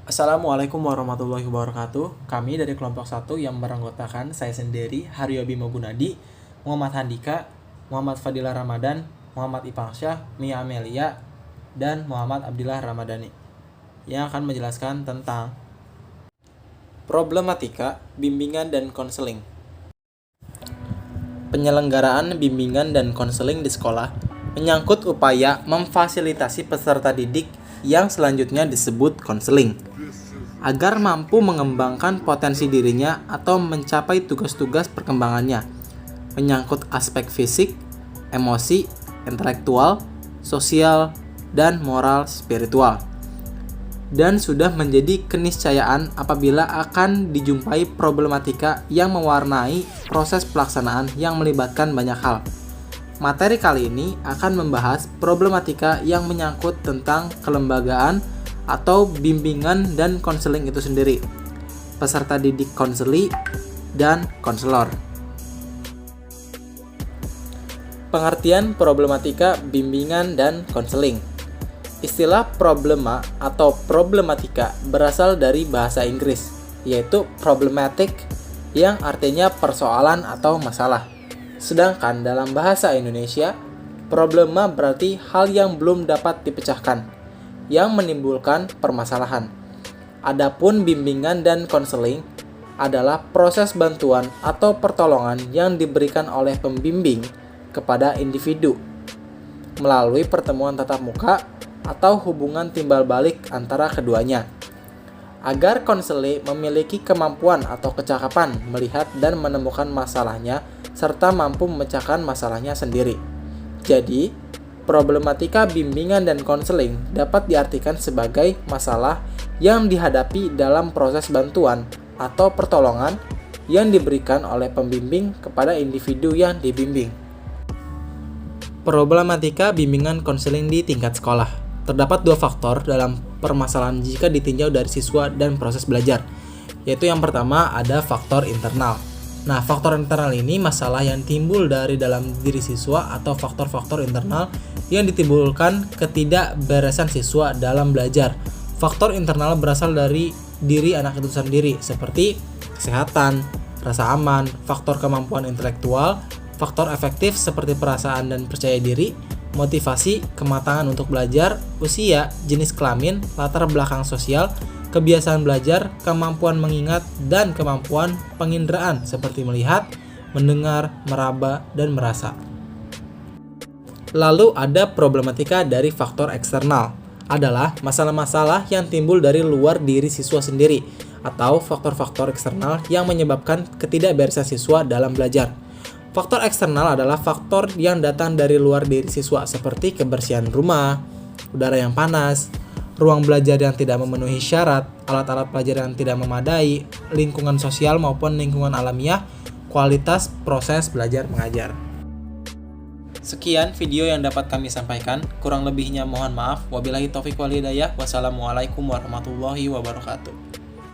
Assalamualaikum warahmatullahi wabarakatuh. Kami dari kelompok 1 yang beranggotakan saya sendiri, Haryo Bimo Gunadi, Muhammad Handika, Muhammad Fadilah Ramadan, Muhammad Ipangsyah, Mia Amelia, dan Muhammad Abdillah Ramadhani yang akan menjelaskan tentang problematika bimbingan dan konseling. Penyelenggaraan bimbingan dan konseling di sekolah menyangkut upaya memfasilitasi peserta didik yang selanjutnya disebut konseling, agar mampu mengembangkan potensi dirinya atau mencapai tugas-tugas perkembangannya, menyangkut aspek fisik, emosi, intelektual, sosial, dan moral spiritual. Dan sudah menjadi keniscayaan apabila akan dijumpai problematika yang mewarnai proses pelaksanaan yang melibatkan banyak hal. Materi kali ini akan membahas problematika yang menyangkut tentang kelembagaan atau bimbingan dan konseling itu sendiri, peserta didik konseli, dan konselor. Pengertian problematika bimbingan dan konseling. Istilah problema atau problematika berasal dari bahasa Inggris, yaitu problematic, yang artinya persoalan atau masalah. Sedangkan dalam bahasa Indonesia, problema berarti hal yang belum dapat dipecahkan, yang menimbulkan permasalahan. Adapun bimbingan dan konseling adalah proses bantuan atau pertolongan yang diberikan oleh pembimbing kepada individu melalui pertemuan tatap muka atau hubungan timbal balik antara keduanya, agar konseli memiliki kemampuan atau kecakapan melihat dan menemukan masalahnya serta mampu memecahkan masalahnya sendiri. Jadi, problematika bimbingan dan konseling dapat diartikan sebagai masalah yang dihadapi dalam proses bantuan atau pertolongan yang diberikan oleh pembimbing kepada individu yang dibimbing. Problematika bimbingan konseling di tingkat sekolah. Terdapat dua faktor dalam permasalahan jika ditinjau dari siswa dan proses belajar, yaitu yang pertama ada faktor internal. Nah, faktor internal ini masalah yang timbul dari dalam diri siswa atau faktor-faktor internal yang ditimbulkan ketidakberesan siswa dalam belajar. Faktor internal berasal dari diri anak itu sendiri, seperti kesehatan, rasa aman, faktor kemampuan intelektual, faktor efektif seperti perasaan dan percaya diri, motivasi, kematangan untuk belajar, usia, jenis kelamin, latar belakang sosial, kebiasaan belajar, kemampuan mengingat, dan kemampuan penginderaan seperti melihat, mendengar, meraba, dan merasa. Lalu ada problematika dari faktor eksternal, adalah masalah-masalah yang timbul dari luar diri siswa sendiri, atau faktor-faktor eksternal yang menyebabkan ketidakberesan siswa dalam belajar. Faktor eksternal adalah faktor yang datang dari luar diri siswa seperti kebersihan rumah, udara yang panas, ruang belajar yang tidak memenuhi syarat, alat-alat belajar yang tidak memadai, lingkungan sosial maupun lingkungan alamiah, kualitas proses belajar mengajar. Sekian video yang dapat kami sampaikan, kurang lebihnya mohon maaf. Wabillahi taufiq wal hidayah. Wassalamualaikum warahmatullahi wabarakatuh.